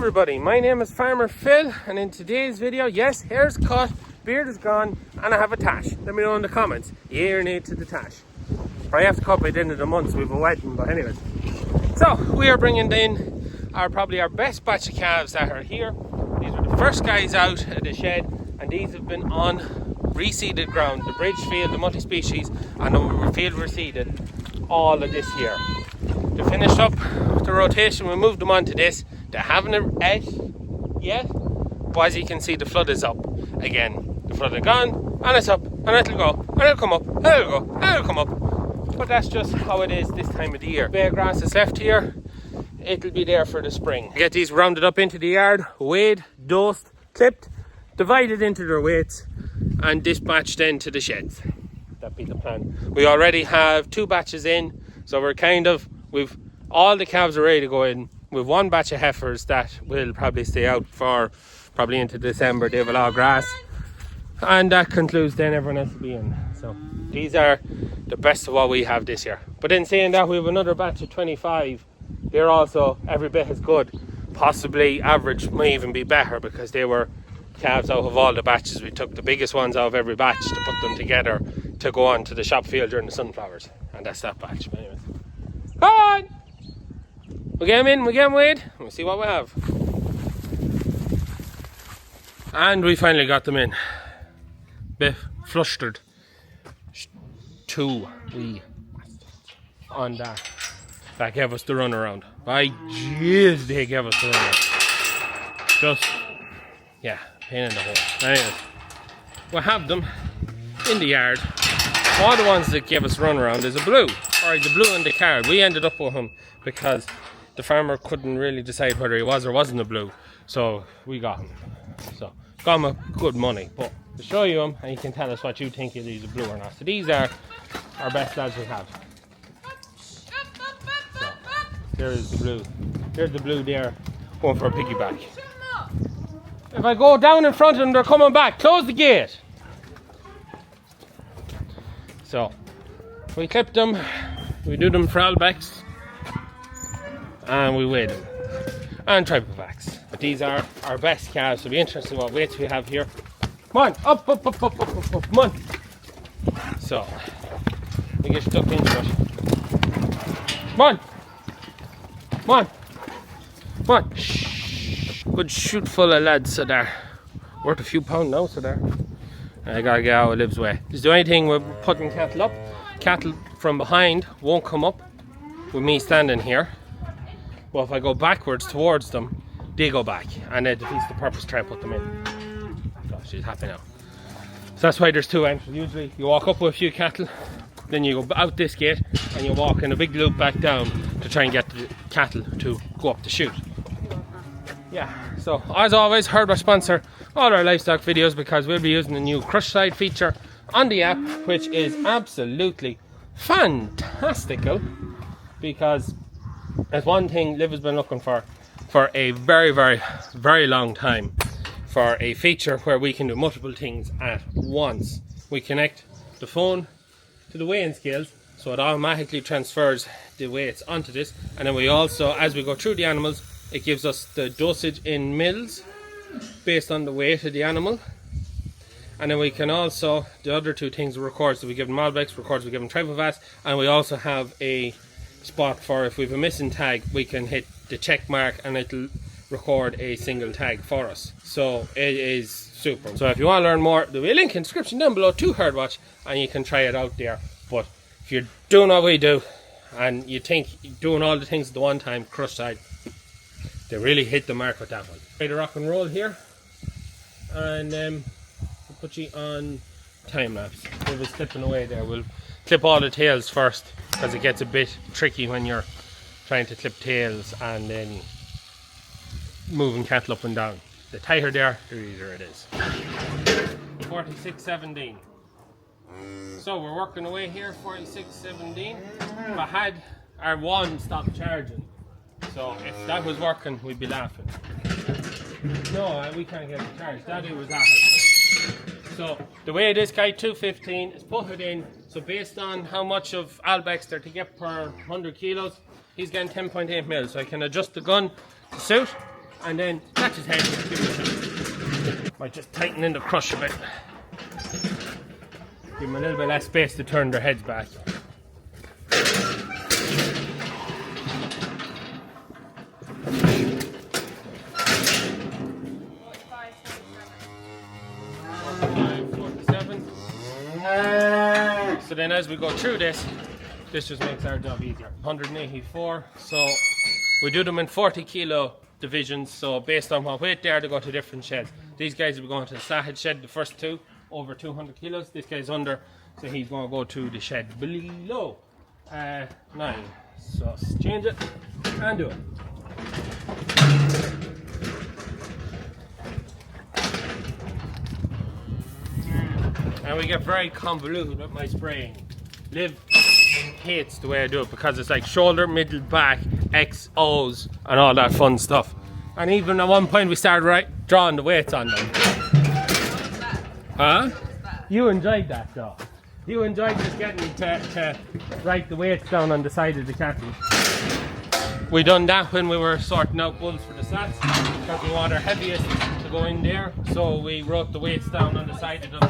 everybody, my name is Farmer Phil, and in today's video, yes, hair's cut, beard is gone, and I have a tash. Let me know in the comments, yay or nay to the tash. I have to cut by the end of the month, so we have a wedding, but anyways. So, we are bringing in probably our best batch of calves that are here. These are the first guys out of the shed, and these have been on reseeded ground, the bridge field, the multi-species, and the field reseeded all of this year. To finish up the rotation, we moved them onto this. They haven't et yet, but as you can see, the flood is up again. The flood is gone, and it's up, and it'll go, and it'll come up, and it'll go, and it'll come up. But that's just how it is this time of the year. Bare grass is left here, it'll be there for the spring. Get these rounded up into the yard, weighed, dosed, clipped, divided into their weights, and dispatched then to the sheds. That'd be the plan. We already have 2 batches in, so we've all the calves are ready to go in. We've 1 batch of heifers that will probably stay out for probably into December. They have a lot of grass, and that concludes then everyone else will be in. So these are the best of what we have this year. But in saying that, we have another batch of 25. They're also every bit as good. Possibly average may even be better, because they were calves out of all the batches. We took the biggest ones out of every batch to put them together to go on to the shop field during the sunflowers, and that's that batch. But anyways, come on! We get them in, we get them weighed, and we'll see what we have. And we finally got them in. Bit flustered. 2 wee on that. That gave us the runaround. By jeez, they gave us the runaround. Just, yeah, pain in the hole. Anyways, we have them in the yard. All the ones that gave us runaround is a blue. Or the blue in the card. We ended up with him because the farmer couldn't really decide whether he was or wasn't a blue, so we got him. So got him a good money. But to show you him, and you can tell us what you think if he's a blue or not. So these are our best lads we have. So there is the blue. There's the blue there, going for a piggyback. If I go down in front of them, they're coming back. Close the gate. So we clip them, we do them for Albex, and we weigh them, and Tripovax. But these are our best calves, so it'll be interesting what weights we have here. Come on, up, come on. So, we get stuck into it. Come on. Shh. Good shoot full of lads, so they're worth a few pounds now, so they're. I gotta get out of Liv's way. This is the only thing we're putting cattle up. Cattle from behind won't come up with me standing here. Well, if I go backwards towards them, they go back, and it defeats the purpose to try and put them in. So she's happy now. So that's why there's 2 entries. Usually you walk up with a few cattle, then you go out this gate, and you walk in a big loop back down to try and get the cattle to go up the chute. Yeah, so as always, heard our sponsor all our livestock videos, because we'll be using the new crush side feature on the app, which is absolutely fantastical, because there's one thing Liv has been looking for a very, very, very long time, for a feature where we can do multiple things at once. We connect the phone to the weighing scales, so it automatically transfers the weights onto this, and then we also, as we go through the animals, it gives us the dosage in mils based on the weight of the animal. And then we can also, the other 2 things record, so we give them Malbex, records we give them Triplovast, and we also have a spot for if we have a missing tag, we can hit the check mark and it'll record a single tag for us. So it is super. So if you want to learn more, there'll be a link in the description down below to Herdwatch, and you can try it out there. But if you're doing what we do, and you think you're doing all the things at the one time, crush side, they really hit the mark with that one. Try to rock and roll here, and we'll put you on time lapse. We'll be clipping away there. We'll clip all the tails first, because it gets a bit tricky when you're trying to clip tails and then moving cattle up and down. The tighter there, the easier it is. 46.17. So we're working away here, 46.17. If I had our one stop charging, so if that was working, we'd be laughing. No, we can't get it charged. Daddy was laughing. So the way this guy 215 is put it in, so based on how much of Albex they're to get per 100 kilos, he's getting 10.8 mils. So I can adjust the gun to suit, and then catch his head. Give him a shot. Might just tighten in the crush a bit. Give them a little bit less space to turn their heads back. So then as we go through this just makes our job easier. 184, so we do them in 40 kilo divisions, so based on what weight they are, they go to different sheds. These guys will be going to the Sahid shed, the first two, over 200 kilos. This guy's under, so he's going to go to the shed below 9. So let's change it and do it. And we get very convoluted with my spraying. Liv hates the way I do it because it's like shoulder, middle, back, X, O's, and all that fun stuff. And even at one point we started drawing the weights on them. Huh? You enjoyed that though. You enjoyed just getting to write the weights down on the side of the cattle. We done that when we were sorting out bulls for the stats because we want our heaviest to go in there. So we wrote the weights down on the side of them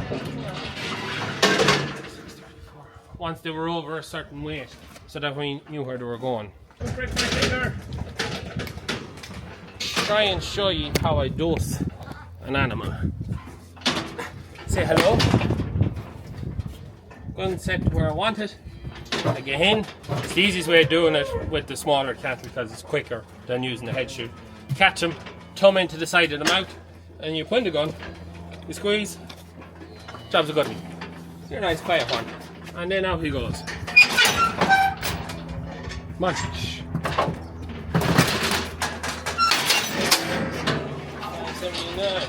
once they were over a certain weight, so that we knew where they were going. Try and show you how I dose an animal. Say hello. Go and set to where I want it. I get in. It's the easiest way of doing it with the smaller cattle because it's quicker than using the head shoot. Catch them, thumb into the side of the mouth, and you point the gun, you squeeze, job's a good one. You're a nice quiet one. And then out he goes. Munch. 79.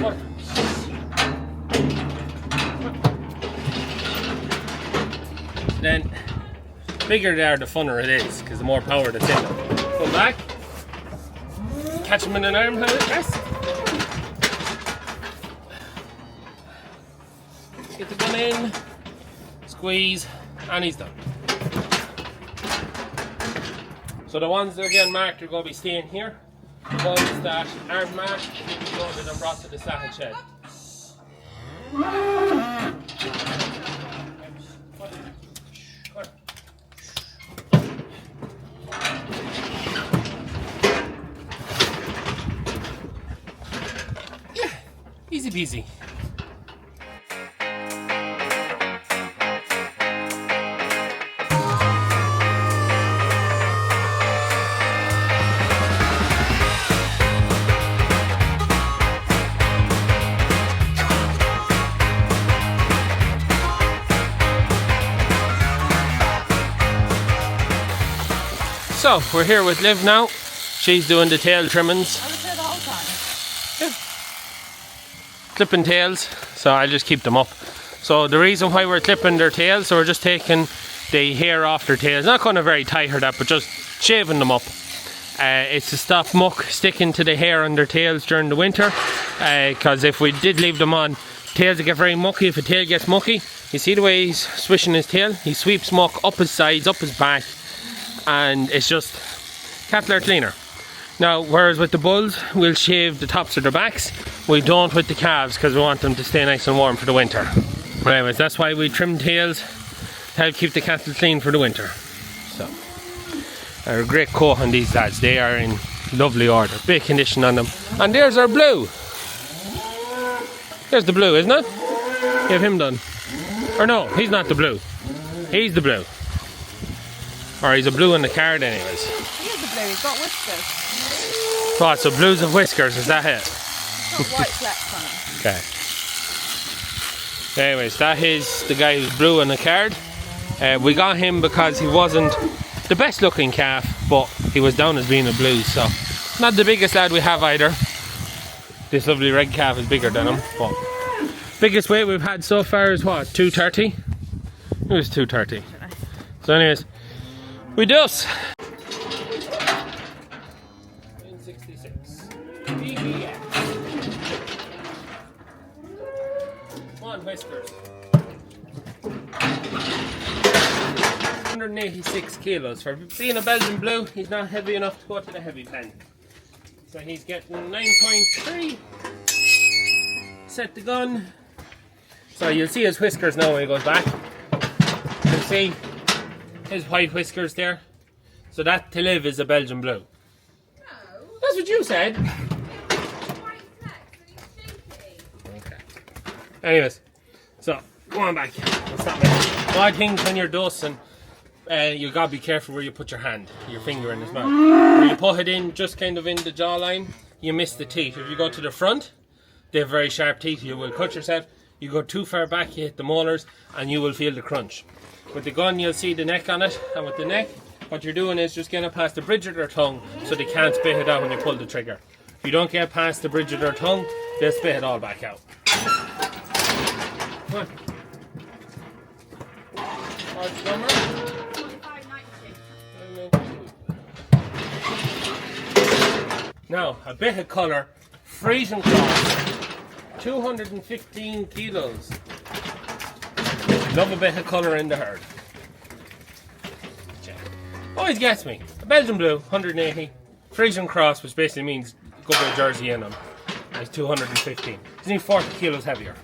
What? Then, bigger they are, the funner it is, because the more power that's in them. Come back. Catch him in an arm, yes. Get the gun in, squeeze, and he's done. So the ones that are getting marked are going to be staying here. The ones that aren't marked need to be loaded and brought to the Sahid shed. Yeah, easy peasy. So, we're here with Liv now. She's doing the tail trimmings. I was here the whole time. Yeah. Clipping tails, so I'll just keep them up. So the reason why we're clipping their tails, so we're just taking the hair off their tails. Not going to very tight or that, but just shaving them up. It's to stop muck sticking to the hair on their tails during the winter. Because if we did leave them on, tails would get very mucky. If a tail gets mucky, you see the way he's swishing his tail? He sweeps muck up his sides, up his back. And it's just cattle are cleaner. Now, whereas with the bulls, we'll shave the tops of their backs. We don't with the calves because we want them to stay nice and warm for the winter. But anyways, that's why we trim tails to help keep the cattle clean for the winter. So, a great coat on these lads. They are in lovely order. Big condition on them. And there's our blue. There's the blue, isn't it? Get him done. Or no, he's not the blue. He's the blue. Or he's a blue in the card anyways. He is a blue, he's got whiskers. Oh, so blues of whiskers, is that it? He's got white flecks on him. Okay. Anyways, that is the guy who's blue in the card. We got him because he wasn't the best looking calf, but he was down as being a blue, so not the biggest lad we have either. This lovely red calf is bigger than him, but biggest weight we've had so far is what, 230? It was 230. So anyways, we dose. 66. Come on, whiskers. 186 kilos. For being a Belgian Blue, he's not heavy enough to go to the heavy pen. So he's getting 9.3. Set the gun. So you'll see his whiskers now when he goes back. You'll see his white whiskers there. So that to live is a Belgian Blue. No. That's what you said. Okay. Anyways, so go on back. One thing when you're dosing, you gotta be careful where you put your hand, your finger in his mouth. When you put it in, just kind of in the jawline, you miss the teeth. If you go to the front, they have very sharp teeth. You will cut yourself. You go too far back, you hit the molars, and you will feel the crunch. With the gun, you'll see the neck on it, and with the neck, what you're doing is just getting it past the bridge of their tongue so they can't spit it out when you pull the trigger. If you don't get past the bridge of their tongue, they'll spit it all back out. Come on. What's the number? 2592. Now, a bit of colour, freezing cross, 215 kilos. Love a bit of colour in the herd. Always gets me. A Belgian Blue, 180. Frisian Cross, which basically means go by jersey in him. And he's 215. He's only 40 kilos heavier.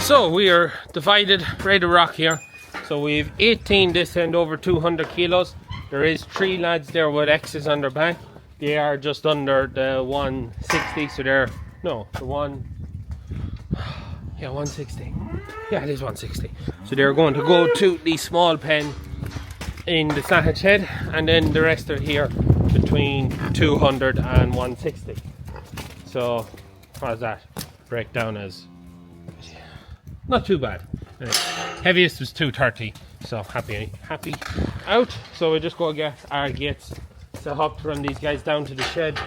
So we are divided, ready to rock here. So we've 18 this end over 200 kilos. There is 3 lads there with X's on their back. They are just under the 160, so they're, no, the 160. Yeah, it is 160. So they're going to go to the small pen in the slatted shed, and then the rest are here between 200 and 160. So, how's that break down as? Not too bad. Heaviest was 230, so happy out. So we just go get our gates set up to run these guys down to the shed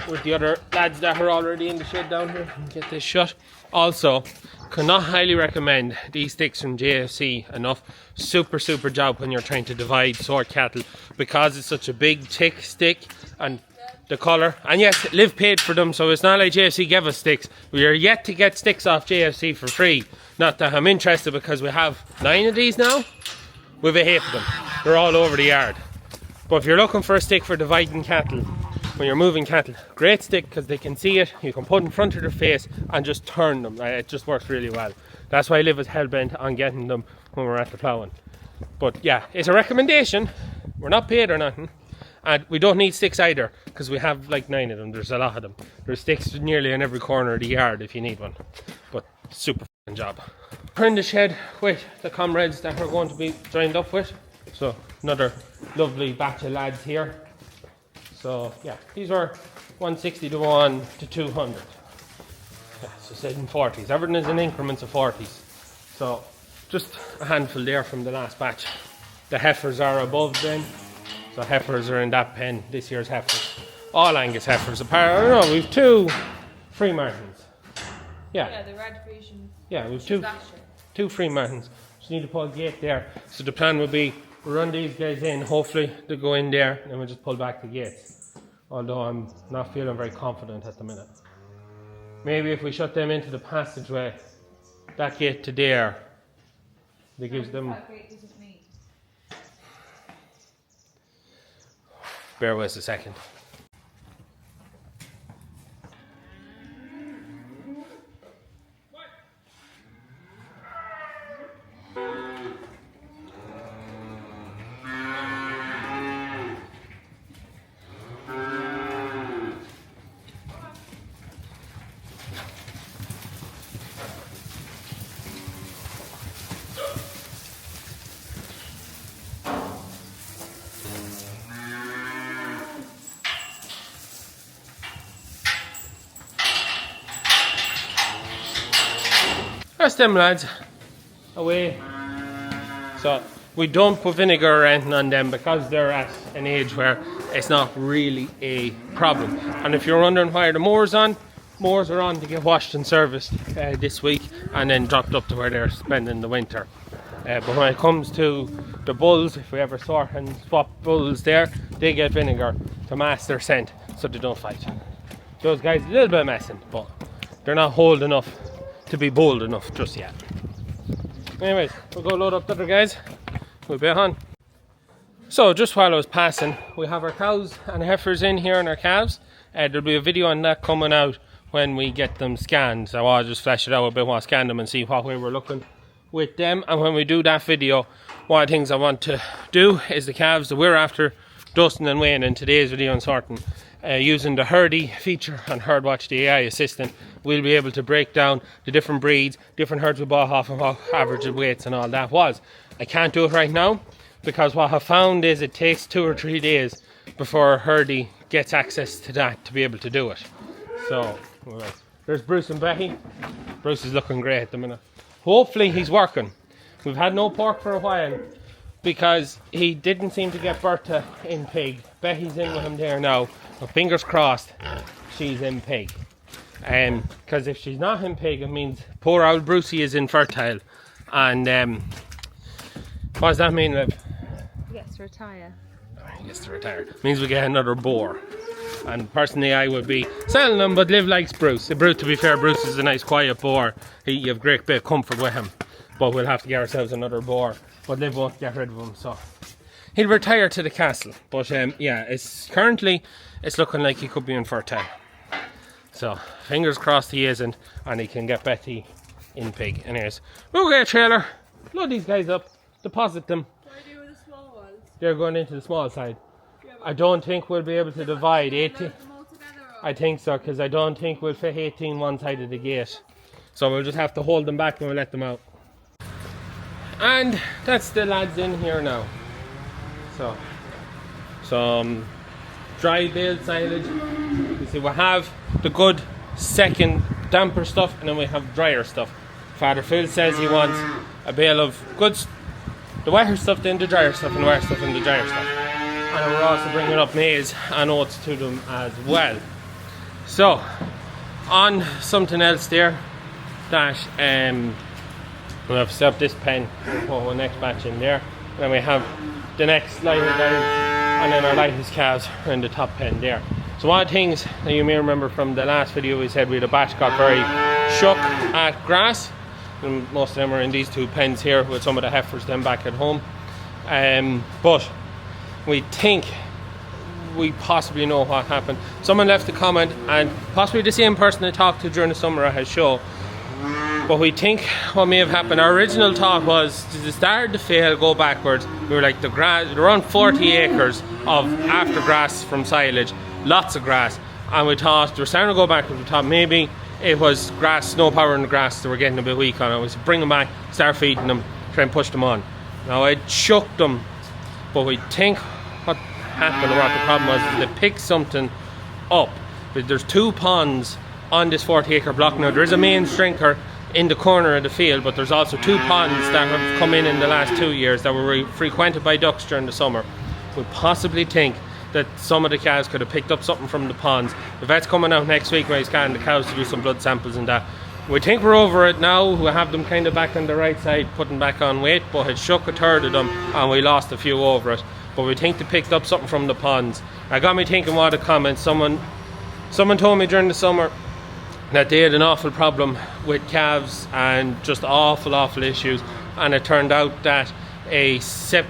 with the other lads that are already in the shed down here and get this shut. Also, cannot highly recommend these sticks from JFC enough. Super job when you're trying to divide sort cattle, because it's such a big thick stick and the colour. And yes, Liv paid for them, so it's not like JFC gave us sticks. We are yet to get sticks off JFC for free. Not that I'm interested, because we have 9 of these now. We have a heap of them. They're all over the yard. But if you're looking for a stick for dividing cattle, when you're moving cattle, great stick, because they can see it. You can put it in front of their face and just turn them. It just works really well. That's why Liv was hell-bent on getting them when we're at the ploughing. But yeah, it's a recommendation. We're not paid or nothing. And we don't need sticks either, because we have like 9 of them. There's a lot of them. There's sticks nearly in every corner of the yard if you need one. But super f***ing job. We're in the shed with the comrades that we're going to be joined up with. So another lovely batch of lads here. So yeah, these are 160 to 1 to 200. Yeah, so said in 40s. Everything is in increments of 40s. So just a handful there from the last batch. The heifers are above then. So heifers are in that pen, this year's heifers. All Angus heifers apart. No, we've 2 free martins. Yeah, the red Frisian. Yeah, we've 2 free martins. Just need to pull a gate there. So the plan would be we'll run these guys in, hopefully they go in there, and then we'll just pull back the gates. Although I'm not feeling very confident at the minute. Maybe if we shut them into the passageway, that gate to there, that gives them. Bear with us a second. That's them lads, away. So we don't put vinegar or anything on them because they're at an age where it's not really a problem. And if you're wondering why the moors are on to get washed and serviced this week and then dropped up to where they're spending the winter. But when it comes to the bulls, if we ever sort and swap bulls there, they get vinegar to mask their scent so they don't fight. Those guys a little bit messing, but they're not old enough to be bold enough just yet. Anyways, we'll go load up the other guys. We'll be on. So just while I was passing, we have our cows and heifers in here and our calves. There'll be a video on that coming out when we get them scanned. So I'll just flash it out a bit while I scan them and see what way we're looking with them. And when we do that video, one of the things I want to do is the calves that we're after dusting and weighing in today's video and sorting. Using the Herdy feature on HerdWatch, the AI assistant, we'll be able to break down the different breeds, different herds we bought off, and what average weights and all that was. I can't do it right now because what I found is it takes 2 or 3 days before Herdy gets access to that to be able to do it. So there's Bruce and Becky. Bruce is looking great at the minute. Hopefully he's working. We've had no pork for a while because he didn't seem to get Bertha in pig. Becky's in with him there now. But fingers crossed she's in pig. Because if she's not in pig, it means poor old Brucey is infertile. And what does that mean, Liv? He gets to retire. He gets to retire. It means we get another boar. And personally I would be selling them, but Liv likes Bruce. Bruce, to be fair, Bruce is a nice quiet boar. You have a great bit of comfort with him. But we'll have to get ourselves another boar. But Liv won't get rid of him, so he'll retire to the castle. But yeah, currently it's looking like he could be infertile. So fingers crossed he isn't, and he can get Betty in pig. Anyways, we'll get a trailer, load these guys up, deposit them. What do I do with the small ones? They're going into the small side. I don't think we'll be able to divide 18. I think so, because I don't think we'll fit 18 one side of the gate. So we'll just have to hold them back when we let them out. And that's the lads in here now. So some dry baled silage. You see, we have the good second damper stuff, and then we have drier stuff. Father Phil says he wants a bale of goods, the wetter stuff, then the drier stuff, and the wetter stuff, and the drier stuff. And we're also bringing up maize and oats to them as well. So, on something else there, that we'll have set up this pen, we'll put our next batch in there. And then we have the next lighter guys, and then our lightest calves are in the top pen there. So one of the things that you may remember from the last video, we said we had a batch got very shook at grass. And most of them are in these 2 pens here with some of the heifers then back at home. But we think we possibly know what happened. Someone left a comment, and possibly the same person I talked to during the summer has show. But we think what may have happened, our original thought was to start to fail, go backwards. We were like, the grass, around 40 acres of after grass from silage, lots of grass. And we thought, we were starting to go backwards, we thought maybe it was grass, no power in the grass, that we're getting a bit weak on it. We said, bring them back, start feeding them, try and push them on. Now I shook them, but we think what happened, or what the problem was, is they picked something up. But there's 2 ponds on this 40 acre block. Now there is a main shrinker in the corner of the field, but there's also 2 ponds that have come in the last 2 years that were frequented by ducks during the summer. We possibly think that some of the cows could have picked up something from the ponds. The vet's coming out next week when he's scanning the cows to do some blood samples and that. We think we're over it now. We have them kind of back on the right side, putting back on weight, but it shook a third of them and we lost a few over it. But we think they picked up something from the ponds. That got me thinking, what a comment. Someone told me during the summer that they had an awful problem with calves and just awful issues, and it turned out that a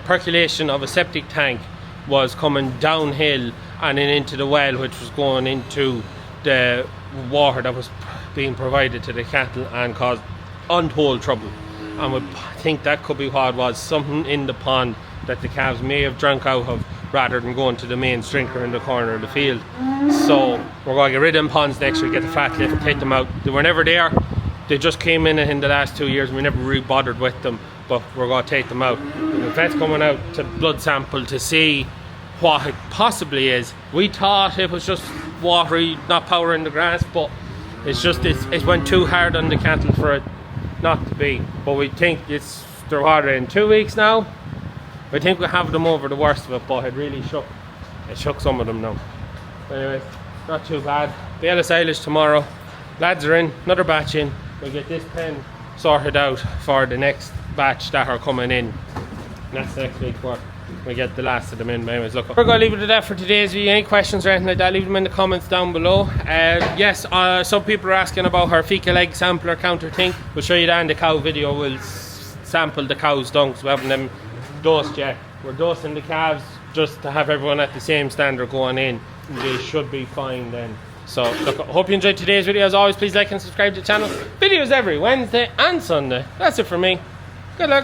percolation of a septic tank was coming downhill and then into the well, which was going into the water that was being provided to the cattle and caused untold trouble. And we think that could be what it was, something in the pond that the calves may have drunk out of rather than going to the main shrinker in the corner of the field. So we're going to get rid of them ponds next week, get the fat lift, take them out. They were never there. They just came in the last 2 years and we never really bothered with them, but we're going to take them out. The vet's coming out to blood sample to see what it possibly is. We thought it was just watery, not power in the grass, but it's just it went too hard on the cattle for it not to be. But we think they're water in 2 weeks now. We think we have them over the worst of it, but it really shook. It shook some of them now. Anyways, not too bad. Bale of silage tomorrow. Lads are in, another batch in. We'll get this pen sorted out for the next batch that are coming in. And that's next week's work. we get the last of them in. Anyways, look, we're going to leave it at that for today's video. Any questions or anything like that, leave them in the comments down below. Yes, some people are asking about her fecal egg sampler counter thing. We'll show you that in the cow video. We'll sample the cow's dunks. We haven't them dosed yet. We're dosing the calves just to have everyone at the same standard going in. They should be fine then. So look, I hope you enjoyed today's video. As always, please like and subscribe to the channel. Videos every Wednesday and Sunday. That's it for me. Good luck.